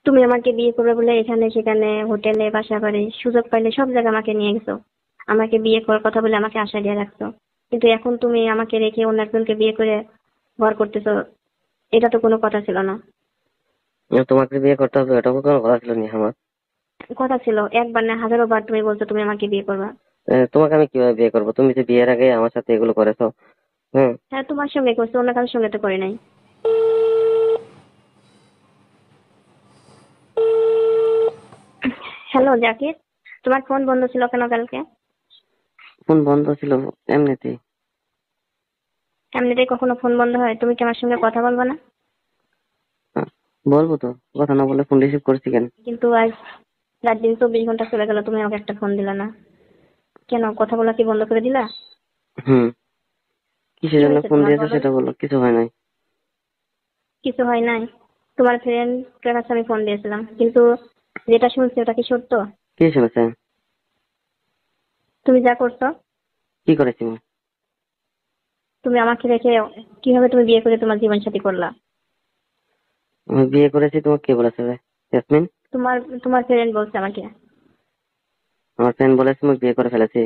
তুমি আমাকে বিয়ে করবে বলে এখানে সেখানে হোটেলে বাসা বাড়ি সুযোগ পাইলে সব জায়গায় আমাকে নিয়ে গেছো, আমাকে বিয়ে করার কথা বলে আমাকে আশা দিয়ে রাখছো। কিন্তু এখন তুমি আমাকে রেখে অন্য একজনকে বিয়ে করে ঘর করতেছো, এটা তো কোনো কথা ছিল না। তোমাকে বিয়ে করতে হবে এটা কোনো কথা ছিল না আমার। কথা ছিল, একবার না হাজারো বার তুমি বলছো তুমি আমাকে বিয়ে করবা। তোমাকে আমি কিভাবে বিয়ে করবো? তুমি যে বিয়ের আগে আমার সাথে এগুলো করেছো। হ্যাঁ। হ্যাঁ তোমার সঙ্গে করছো, অন্য কারোর সঙ্গে তো করি নাই। হ্যালো জাকির, তোমার ফোন বন্ধ ছিল কেন কালকে? ফোন বন্ধ ছিল এমনিতেই। এমনিতেই কখনো ফোন বন্ধ হয়? তুমি কি আমার সঙ্গে কথা বলবো না? আহ, বলবো তো, কথা না বলে ফোন রিসিভ করছি কেন? কিন্তু আজ রাত দিন 24 ঘন্টা চলে গেল, তুমি আমাকে একটা ফোন দিলা না কেন? কথা বলা কি বন্ধ করে দিলা? হুম। কি কিসের জন্য হয়েছে ফোন তোমার দিয়েছো বলো? সেটা বলো। কিছু হয় নাই। কিছু হয় নাই? তোমার ফ্রেন্ডের কাছে আমি ফোন দিয়েছিলাম, কিন্তু যেটা শুনছি ওটা কি সত্য? কি শুনেছে? তুমি যা করছো, কি করেছি আমি? তুমি আমাকে রেখে কিভাবে তুমি বিয়ে করে তোমার জীবন সাথী করলা? আমি বিয়ে করেছি তোমাকে কে বলেছে রে? ইয়াসমিন। তোমার তোমার ফ্রেন্ড বলছে আমাকে। আমার ফ্রেন্ড বলেছে আমি বিয়ে করে ফেলেছি।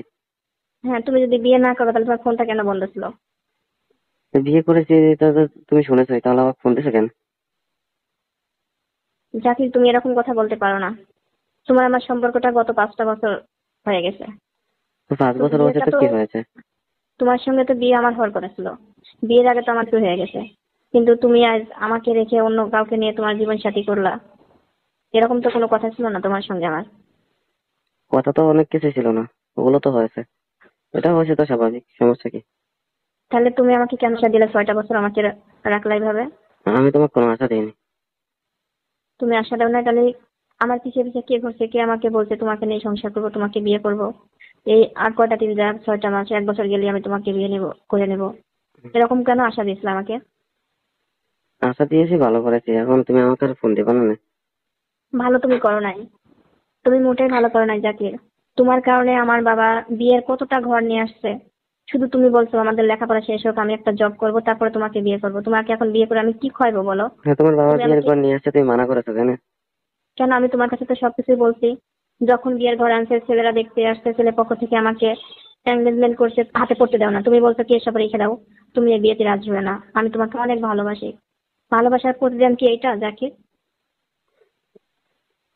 হ্যাঁ, তুমি যদি বিয়ে না করো তাহলে তোমার ফোনটা কেন বন্ধ ছিল? তো বিয়ে করেছি এটা তো তুমি শুনেছোই, তাহলে আমার ফোন দিছো কেন? জাকির, তুমি এরকম কথা বলতে পারো না। তোমার আমার সম্পর্কটা গত 5টা বছর হয়ে গেছে। তো 5 বছর হয়েছে বিয়েটা তো তো কি হয়েছে? তোমার সঙ্গে তো বিয়ে আমার হওয়ার কথা ছিল, বিয়ের আগে তো আমার তো হয়ে গেছে। কিন্তু তুমি আজ আমাকে রেখে অন্য কাউকে নিয়ে তোমার জীবন সাথী করলা, এরকম তো কোনো কথা ছিল না তোমার সঙ্গে আমার। কথা তো অনেক কিছু ছিল না, ওগুলো তো হয়েছে। এটা হয়েছে তো স্বাভাবিক, সমস্যা কি? তাহলে তুমি আমাকে কেন আশা দিলে 6টা বছর আমাকে রাখলা এইভাবে? আমি তোমাকে কোনো আশা দিইনি। তুমি আশা দাও না, তাহলে আমার পিছিয়ে পিছিয়ে কে ঘুরছে, কে আমাকে বলছে তোমাকে নিয়ে সংসার করবো, তোমাকে বিয়ে করব। এই আর কয়টা দিন যাক, 6টা মাস, 1 বছর গেলে আমি তোমাকে বিয়ে নেব, করে নেব। এরকম কেন আশা দিয়েছিল আমাকে? আশা দিয়েছি, ভালো করেছি। এখন তুমি আমাকে আর ফোন দিবা না? ভালো তুমি করো নাই, তুমি মোটেই ভালো করো নাই জাকির। তোমার কারণে আমার বাবা বিয়ের কতটা ঘর নিয়ে আসছে। শুধু তুমি বলছো আমাদের লেখাপড়া শেষ হোক, আমি একটা জব করব, তারপরে তোমাকে বিয়ে করব। তোমাকে এখন বিয়ে করে আমি কি খাইবো বলো? হ্যাঁ, তোমার বাবা তুমি বিয়ের আমাকে ঘর নিয়ে আসছে, তুমি মানা করেছো কেন? কেন? আমি তোমার কাছে তো সবকিছুই বলছি। যখন বিয়ের ঘর আনছে, ছেলেরা দেখতে আসছে, ছেলে পক্ষ থেকে আমাকে এঙ্গেজমেন্ট করছে, হাতে পড়তে দাও না, তুমি বলছো কি এসব রেখে দাও, তুমি এই বিয়েতে রাজি হবে না। আমি তোমাকে অনেক ভালোবাসি। ভালোবাসার প্রতিদান কি এইটা জাকির?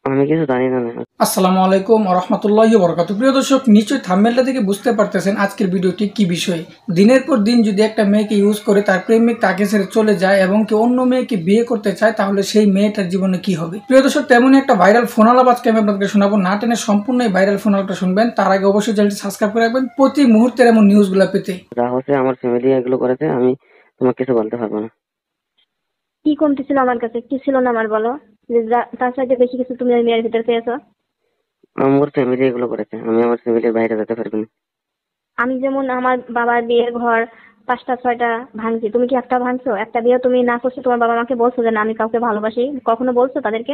আমি কিছু জানি না। আসসালামু আলাইকুম ওয়া রাহমাতুল্লাহি ওয়া বারাকাতুহু। প্রিয় দর্শক, নিশ্চয়ই থাম্বনেলটা থেকে বুঝতে পারতেছেন আজকের ভিডিওটি কি বিষয়। দিনের পর দিন যদি একটা মেয়েকে ইউজ করে তার প্রেমিক তাকে ছেড়ে চলে যায় এবং কেউ অন্য মেয়েকে বিয়ে করতে চায়, তাহলে সেই মেয়েটার জীবনে কি হবে? প্রিয় দর্শক, তেমনই একটা ভাইরাল ফোন আলাপ আজকে আমি আপনাদেরকে শোনাবো। না টেনে সম্পূর্ণ এই ভাইরাল ফোন আলাপটা শুনবেন। তার আগে অবশ্যই চ্যানেলটি সাবস্ক্রাইব করে রাখবেন প্রতি মুহূর্তের এমন নিউজগুলো পেতে। যা হচ্ছে আমার ফ্যামিলি এগুলো করেছে, আমি তোমাকে কিছু বলতে পারবো না। কি কমতি ছিল আমার কাছে? কি ছিল না আমার বলো, যে তার সাথে বেশি কিছু তুমি ওই মেয়ের ভিতরে পেয়েছো? আমার ফ্যামিলি এগুলো করেছে, আমি আমার ফ্যামিলির বাইরে যেতে পারবো না। আমি যেমন আমার বাবার বিয়ের ঘর 5টা 6টা ভাঙছি, তুমি কি একটা ভাঙছো? একটা বিয়ে তুমি না করছো, তোমার বাবা আমাকে বলছো যে না আমি কাউকে ভালোবাসি, কখনো বলছো তাদেরকে?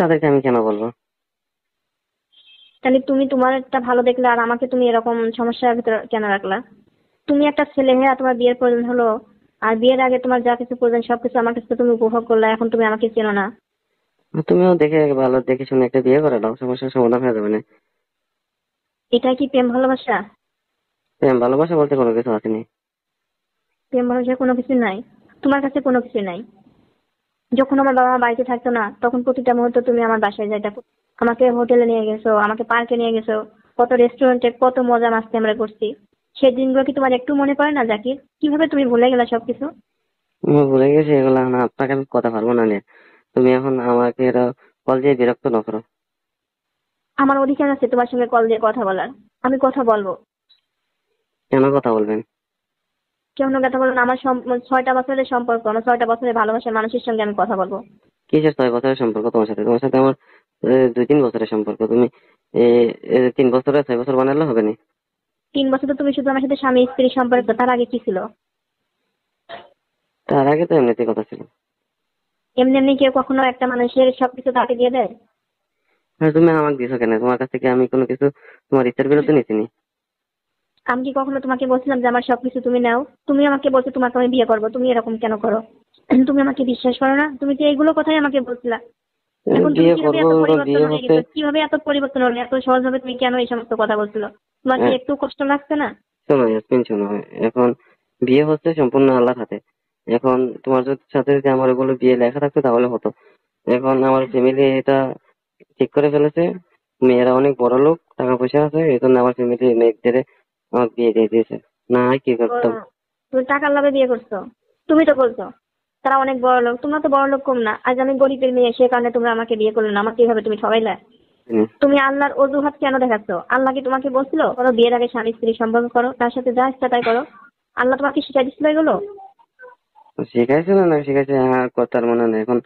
তাদেরকে আমি কেন বলবো? তাহলে তুমি তোমার একটা ভালো দেখলে আর আমাকে তুমি এরকম সমস্যার ভিতরে কেন রাখলা? তুমি একটা ছেলে হয়ে তোমার বিয়ের প্রয়োজন হলো, আর বিয়ের আগে তোমার যা কিছু প্রয়োজন সবকিছু আমার কাছে তুমি উপভোগ করলা, এখন তুমি আমাকে চেনো না। তুমিও দেখে ভালো দেখে শুনে একটা বিয়ে করে দাও, সমস্যার সমাধান হয়ে যাবে না। এটা কি প্রেম ভালোবাসা? প্রেম ভালোবাসা বলতে কোনো কিছু আসেনি। প্রেম ভালোবাসা কোনো কিছু নাই, তোমার কাছে কোনো কিছু নাই। যখন আমার বাবা মা বাড়িতে থাকতো না, তখন প্রতিটা মুহূর্তে তুমি আমার বাসায় যাইতা, আমাকে হোটেলে নিয়ে গেছো, আমাকে পার্কে নিয়ে গেছো, কত রেস্টুরেন্টে কত মজা মাস্তি আমরা করছি। সেই দিনগুলো কি তোমার একটু মনে পড়ে না জাকির? কিভাবে তুমি ভুলে গেলা সবকিছু? আমি ভুলে গেছি এগুলা, না আপনাকে আমি কথা পারবো না নিয়ে। তুমি এখন আমাকে কল দিয়ে বিরক্ত না করো। আমার অধিকার আছে তোমার সঙ্গে কল দিয়ে কথা বলার, আমি কথা বলবো। কেন কথা বলবেন? কেমন কথা বলবো না? আমার 6টা বছরের সম্পর্ক, আমার 6টা বছরের ভালোবাসার মানুষের সঙ্গে আমি কথা বলবো। কিসের 6 বছরের সম্পর্ক তোমার সাথে? তোমার সাথে আমার 2-3 বছরের সম্পর্ক। তুমি 3 বছরে 6 বছর বানালে হবে না? 3 বছর তো তুমি শুধু আমার সাথে স্বামী স্ত্রী সম্পর্ক, তার আগে কি ছিল? তার আগে তো এমনিতে কথা ছিল। এমনি এমনি কেউ কখনো একটা মানুষের সবকিছু তাকে দিয়ে দেয়? হ্যাঁ, তুমি আমাকে দিছো কেন? তোমার কাছ থেকে আমি কোনো কিছু তোমার ইচ্ছার বিরুদ্ধে নিচ্ছিনি। আমি কি কখনো তোমাকে বলছিলাম যে আমার সবকিছু তুমি নাও? তুমি আমাকে বলছো তোমাকে আমি বিয়ে করবো, তুমি এরকম কেন করো? তুমি আমাকে বিশ্বাস করো না? তুমি তো এইগুলো কথাই আমাকে বলছিলা। এখন তুমি বিয়ে কিভাবে করবো, এত পরিবর্তন বিয়ে হয়ে হচ্ছে। গেছো, কিভাবে এত পরিবর্তন হলো, এত সহজভাবে তুমি কেন এই সমস্ত কথা বলছিল? তোমার কি হ্যাঁ, একটু কষ্ট লাগছে না? শোনো ইয়াসমিন, শোনো। এখন বিয়ে হচ্ছে সম্পূর্ণ আল্লাহর হাতে। এখন তোমার সাথে যদি আমার ওগুলো বিয়ে লেখা থাকতো তাহলে হতো। এখন আমার ফ্যামিলি এটা ঠিক করে ফেলেছে, মেয়েরা অনেক বড় লোক, টাকা পয়সা আছে, এই জন্য আমার ফ্যামিলি মেয়েদের আমার বিয়ে দিয়ে দিয়েছে। না হয় কি ও, করতাম। তুমি টাকার লোভে বিয়ে করছো? তুমি তো বলছো তারা অনেক বড় লোক, তোমরা তো বড় লোক কম না। আজ আমি গরিবের মেয়ে, সে কারণে তোমরা আমাকে বিয়ে করলে না, আমাকে এইভাবে তুমি ঠকাইলে। হুম। তুমি আল্লাহর অজুহাত কেন দেখাচ্ছ? আল্লাহ কি তোমাকে বলছিল করো, বিয়ের আগে স্বামী স্ত্রী সম্পর্ক করো, তার সাথে যা ইচ্ছা তাই করো? আল্লাহ তোমাকে শিখাই দিচ্ছিল এগুলো? শিখাইছে না, না শিখাইছে আমার কথার মনে নেই। এখন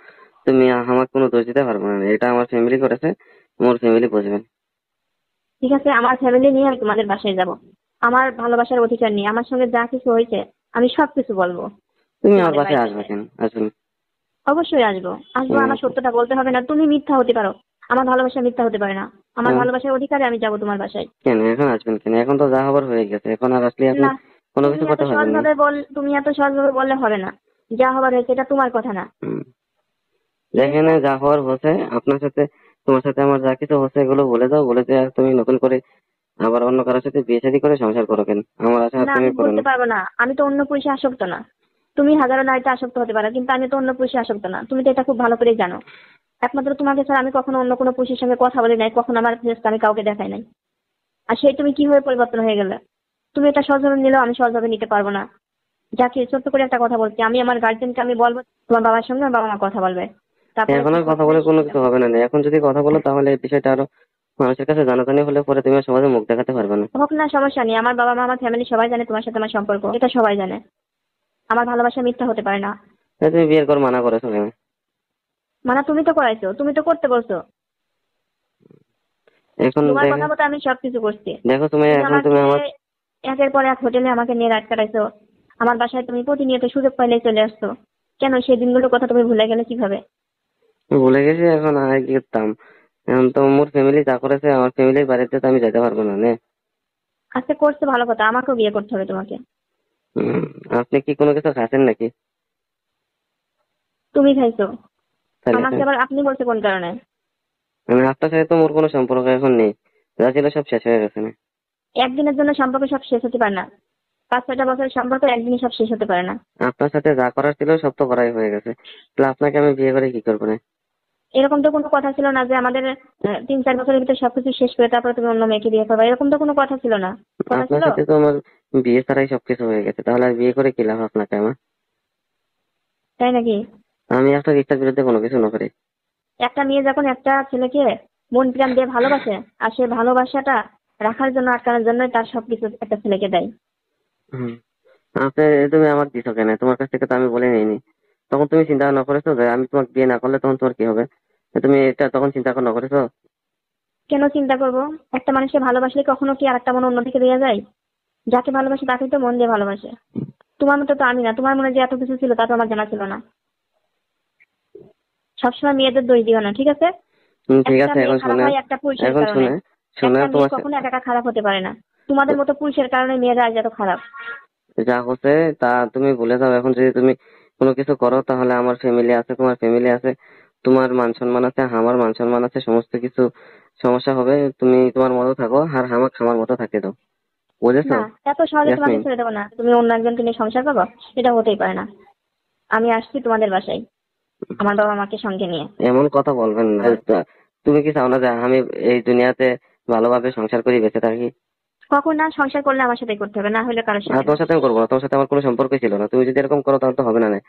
তুমি আমার কোনো দোষ দিতে পারবে না, এটা আমার ফ্যামিলি করেছে, আমার ফ্যামিলি বুঝবে। ঠিক আছে, আমার ফ্যামিলি নিয়ে আমি তোমাদের বাসায় যাব। আমার ভালোবাসার অধিকার নিয়ে আমার সঙ্গে যা কিছু হয়েছে আমি সবকিছু বলবো তুমি আমার তোমাদের বাসায় বাড়িতে আসবে যেয়ে। কেন? আসুন। অবশ্যই আসবো, আসবো। হুম, আমার সত্যটা বলতে হবে না, তুমি মিথ্যা হতে পারো, আমার ভালোবাসা মিথ্যা হতে পারে না। আমার হুম। ভালোবাসার অধিকারে আমি যাব তোমার বাসায়। কেন এখন আসবেন কেন? এখন তো যা হবার হয়ে গেছে, এখন আর আসলে আপনি না, কোনো কিছু করতে পারবেন না। তুমি এত সহজভাবে বললে হবে না। যা হবার হয়েছে এটা তোমার কথা না। হুম। ঠিক আছে। যেখানে যা হওয়ার হচ্ছে আপনার সাথে, তোমার সাথে আমার যা কিছু হচ্ছে এগুলো ভুলে যাও, ভুলে যে তুমি নতুন করে আবার অন্য কারোর সাথে বিয়ে শাদী করে সংসার করো কেন? আমার আশা আর না, তুমি আমি করো বলতে না। পারবো না, আমি তো অন্য পুরুষে আসক্ত না। তুমি হাজারো নারীতে আসক্ত হতে পারো, কিন্তু আমি তো অন্য পুরুষে আসক্ত না, তুমি তো এটা খুব ভালো করেই জানো। একমাত্র তোমাকে ছাড়া আমি কখনো অন্য কোনো পুরুষের সঙ্গে কথা বলি নাই, কখনো আমার ফেসটা আমি কাউকে দেখাই নাই। আর সেই তুমি কিভাবে পরিবর্তন হয়ে গেলে? তুমি এটা সহজভাবে নিলেও আমি সহজভাবে নিতে পারবো না। যাকে সত্য করে একটা কথা বলছি, আমি আমার গার্জেনকে আমি বলবো তোমার বাবার সঙ্গে আমার বাবা মা কথা বলবে, তারপরে এখন কি আর কথা করতে বলে হয় কোনো সেটা কিছু বলবো। হবে না। এখন যদি কথা বলো তাহলে এই বিষয়টা আরো মানুষের কাছে জানাজানি হলে পরে তুমি আর সমাজে মুখ দেখাতে পারবে না। হোক না, সমস্যা নেই। আমার বাবা মা আমার ফ্যামিলি সবাই জানে তোমার সাথে আমার সম্পর্ক, এটা সবাই জানে। আমার ভালোবাসা মিথ্যা হতে পারে না। তাই তুমি বিয়ের কর মানা করেছো কেন? মানে তুমি তো করাইছো, তুমি তো করতে বলছো। এখন তোমার দেখো, কথা মতো আমি সবকিছু করছি। দেখো তুমি তুমি এখন আমাকে তুমি আমার একের পর এক হোটেলে আমাকে নিয়ে রাত কাটাইছো। আমার বাসায় তুমি প্রতিনিয়ত সুযোগ পাইলে চলে আসছো। কেন সেই দিনগুলোর কথা তুমি ভুলে গেলে কিভাবে? ভুলে গেছি, এখন আর কি করতাম। এখন তো মোর ফ্যামিলি যা করেছে, আমার ফ্যামিলির বাড়িতে তো আমি যেতে পারবো না নে। আজকে করছে ভালো কথা, আমাকেও বিয়ে করতে হবে তোমাকে। হুম, আপনি কি কোনো কিছু খাচ্ছেন নাকি? তুমি খাইছো, তাহলে আমাকে আবার আপনি বলছে কোন কারণে? আপনার সাথে তো মোর কোনো সম্পর্ক এখন নেই, যা ছিল সব শেষ হয়ে গেছে না। একদিনের জন্য সম্পর্ক সব শেষ হতে পারে না। 5-6টা বছরের সম্পর্ক একদিনই সব শেষ হতে পারে না। আপনার সাথে যা করার ছিল সব তো করাই হয়ে গেছে, তাহলে আপনাকে আমি বিয়ে করে কি করবো না? এরকম তো কোনো কথা ছিল না যে আমাদের 3-4 বছরের ভিতরে সবকিছু শেষ করে তারপরে তুমি অন্য মেয়েকে বিয়ে করবে, এরকম তো কোনো কথা ছিল না। কথা আপনার ছিল? সাথে তো আমার বিয়ে ছাড়াই সবকিছু হয়ে গেছে, তাহলে আর বিয়ে করে কি লাভ আপনাকে আমার? তাই নাকি? আমি আপনার ইচ্ছার বিরুদ্ধে কোনো কিছু না করি। একটা মেয়ে যখন একটা ছেলেকে মন প্রাণ দিয়ে ভালোবাসে, আর সেই ভালোবাসাটা রাখার জন্য, আটকানোর জন্য তার সবকিছু একটা ছেলেকে দেয়। হুম। আপনি, তুমি আমার দিছো কেন? তোমার কাছ থেকে তো আমি বলে নিইনি। তখন তুমি চিন্তা না করেছো যে আমি তোমাকে বিয়ে না করলে তখন তোমার কি হবে? তুমি এটা তখন চিন্তা না করেছো? কেন চিন্তা করব? একটা মানুষকে ভালোবাসলে কখনো কি আরেকটা মন অন্যদিকে দেওয়া যায়? যাকে ভালোবাসে তাকে তো মন দিয়ে ভালোবাসে। তোমার মতো তো আমি না, তোমার মনে যে এত কিছু ছিল তা তো আমার জানা ছিল না। সবসময় মেয়েদের দোষ দিও না, ঠিক আছে? ঠিক একটা আছে, মেয়ে এখন খারাপ শুনে, হয় একটা পুরুষের এখন কারণে। শুনে, শুনে একটা মেয়ে তোমার কখনো একা একা খারাপ হতে পারে না। তোমাদের মতো পুরুষের কারণে মেয়েরা আজ এত খারাপ। যা হচ্ছে তা তুমি ভুলে যাও। এখন যদি তুমি কোনো কিছু করো তাহলে আমার ফ্যামিলি আছে, তোমার ফ্যামিলি আছে, তোমার মান সম্মান আছে, আমার মান সম্মান আছে, সমস্ত কিছু সমস্যা হবে। তুমি তোমার মতো থাকো আর আমাকে আমার মতো থাকতে দাও, বুঝেছো না, এত সহজে তোমাকে ইয়াসমিন? ছেড়ে দেবো না। তুমি অন্য একজনকে নিয়ে সংসার করবো, এটা হতেই পারে না। আমি আসছি তোমাদের বাসায় আমার বাবা মাকে সঙ্গে নিয়ে। এমন কথা বলবেন না। তুমি কি চাও না যে আমি এই দুনিয়াতে ভালোভাবে সংসার করি, বেঁচে থাকি? কখন না, সংসার করলে আমার সাথে করতে হবে, না হলে কারোর আর সাথে না। তোমার সাথে আমি করবো না, তোমার সাথে আমার কোনো সম্পর্কই ছিল না। তুমি যদি এরকম করো তাহলে তো হবে না না।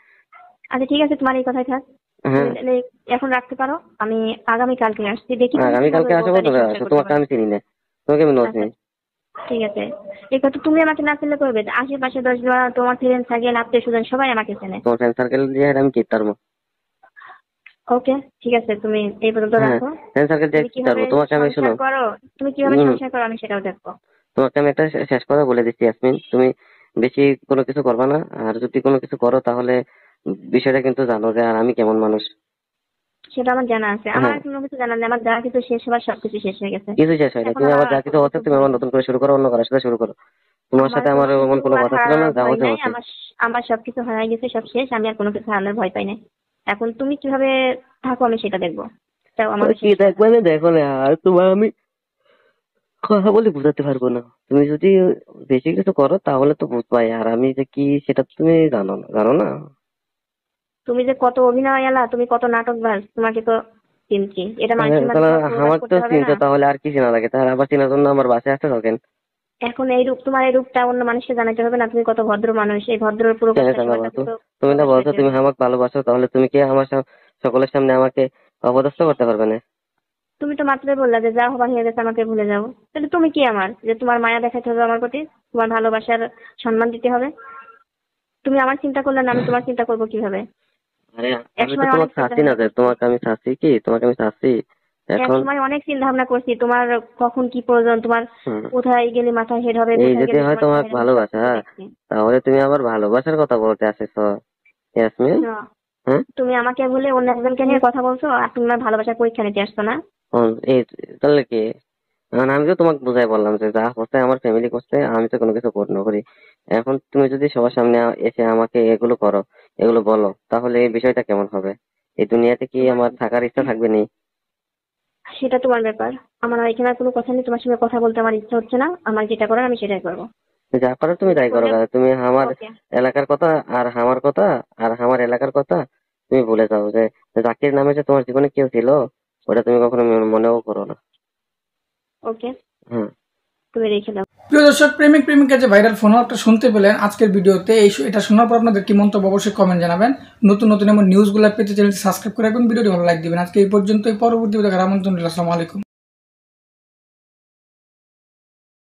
আচ্ছা ঠিক আছে, তোমার এই কথাই থাক। তুমি হ্যাঁ, তাহলে এখন রাখতে পারো। আমি আগামী কালকে আসছি, দেখি তুমি কিভাবে আগামীকালকে আসো বউটা নিয়ে বন্ধুরা, সংসার করতে তোমাকে পারো। আমি চিনি না, তোমাকে আমি আচ্ছা নচিনি। ঠিক আছে। এই কথা তুমি আমাকে না চিনলে করবে, আশেপাশে 10 জন তোমার ফ্রেন্ড সার্কেল আত্মীয় স্বজন সবাই আমাকে চেনে। তোমার ফ্রেন্ড সার্কেল দিয়ে আমি কি পারবো? ওকে, ঠিক আছে, তুমি এই পর্যন্ত হ্যাঁ, রাখো। ফ্রেন্ড সার্কেল দিয়ে তুমি কি কিভাবে পারবো? তোমাকে আমি, সংসার শোনো, করো, তুমি কিভাবে উম, সংসার করো আমি সেটাও দেখবো। তোমাকে আমি একটা শেষ কথা বলে দিচ্ছি ইয়াসমিন, তুমি বেশি কোনো কিছু করবা না। আর যদি কোনো কিছু করো তাহলে বিষয়টা কিন্তু জানো যে আর আমি কেমন মানুষ। সেটা আমার জানা আছে, আমার হ্যাঁ, আর কোনো কিছু জানা নেই। আমার যা কিছু শেষ হবার সবকিছু শেষ হয়ে গেছে। কিছু শেষ হয় না। এখন তুমি আমার আবার যা আর কিছু কোনো হচ্ছে কিছু তুমি ভয় আবার নেই। নতুন করে শুরু করো, অন্য কারোর সাথে শুরু করো। তোমার আমার সাথে আমার কোনো কিছু এমন কোনো আর কথা ছিল না, হারানোর যা ভয় হচ্ছে নাই। হচ্ছে। আমার সবকিছু হারাই গেছে, সব শেষ। আমি আর কোনো কিছু হারানোর ভয় পাই না। এখন তুমি কিভাবে থাকো আমি সেটা দেখবো। চাও আমাকে কি দেখবে না দেখো না, আর তোমার আমি কথা বলে বুঝাতে পারবো না। তুমি যদি বেশি কিছু করো তাহলে তো বুঝবাই, আর আমি যে কি সেটা তো তুমি জানো না। তুমি যে কত অভিনয় এলা, তুমি কত নাটকবাজ, তোমাকে তো চিনছি। এটা মানুষের মাঝে তাহলে সব প্রকাশ আমার তো করতে হবে না। চিনছো, তাহলে আর কি চেনা লাগে? তাহলে আবার চেনার জন্য আমার বাসায় আসতে থাকেন। এখন এই রূপ, তোমার এই রূপটা অন্য মানুষকে জানাতে হবে না। তুমি কত ভদ্র মানুষ, এই ভদ্রের কেন প্রকাশটা জানাবো? সবার কাছে তো তুমি না প্রকাশ বলছো পেতে তুমি হবে। আমাকে ভালোবাসো, তাহলে তুমি কি আমার সকলের সামনে আমাকে অপদস্থ করতে পারবে না? তুমি তো মাত্রই বললা যে যা হবার হয়ে গেছে আমাকে ভুলে যাও। তাহলে তুমি কি আমার, যে তোমার মায়া দেখাতে হবে আমার প্রতি, তোমার ভালোবাসার সম্মান দিতে হবে? তুমি আমার চিন্তা করলে না, আমি তোমার চিন্তা করবো কিভাবে? আরে এক আমি তো সময় অনেক তোমাকে চিন্তা চাচ্ছি না, ভাবনা যে করছি, তোমাকে আমি চাচ্ছি কি? তোমাকে আমি চাচ্ছি এক এখন। সময় অনেক চিন্তা ভাবনা করছি তোমার কখন কি প্রয়োজন, তোমার হুম, কোথায় গেলে মাথা হেড হবে, এই কোথায় যদি গেলে হয় তোমার তোমার চেহারা হবে, ভালোবাসা, সবকিছু দেখছি। তাহলে তুমি আবার ভালোবাসার কথা বলতে আসেছো ইয়াসমিন? না, হ্যাঁ, তুমি আমাকে বলে অন্য একজনকে নিয়ে কথা বলছো, আর তুমি আমার ভালোবাসার পরীক্ষা নিতে আসছো না? এই তাহলে কি? এখন আমি তো তোমাকে বুঝাই বললাম যে যা করছে আমার ফ্যামিলি করছে, আমি তো কোনো কিছু না করি। এখন তুমি যদি সবার সামনে এসে আমাকে এগুলো করো, এগুলো বলো, তাহলে এই বিষয়টা কেমন হবে? এই দুনিয়াতে কি তোমার আমার থাকার ইচ্ছা থাকবে নি? সেটা তোমার ব্যাপার, আমার আর এখানে আর কোনো কথা নেই। তোমার সঙ্গে কথা বলতে আমার ইচ্ছা হচ্ছে না, আমার যেটা করার আমি সেটাই করবো। যা পারো তুমি যেটা তাই করো করলে গা। তুমি আমার ওকে। এলাকার কথা আর আমার কথা আর আমার এলাকার কথা তুমি ভুলে যাও। যে জাকির নামে যে তোমার জীবনে কেউ ছিল, ওটা তুমি কখনো মনেও করো না। ওকে, হ্যাঁ, তুমি রেখে দাও। প্রিয় দর্শক, প্রেমিক প্রেমিকা যে ভাইরাল ফোন আলাপটা শুনতে পেলেন আজকের ভিডিওতে, এটা শোনার পর আপনাদের কি মন্তব্য অবশ্যই কমেন্ট জানাবেন। নতুন নতুন এমন নিউজগুলো পেতে চ্যানেলটি সাবস্ক্রাইব করে রাখবেন, ভিডিওটি ভালো লাইক দিবেন। আজকে এই পর্যন্তই, পরবর্তী ভিডিও দেখার আমন্ত্রণ রইল। আসসালামু আলাইকুম।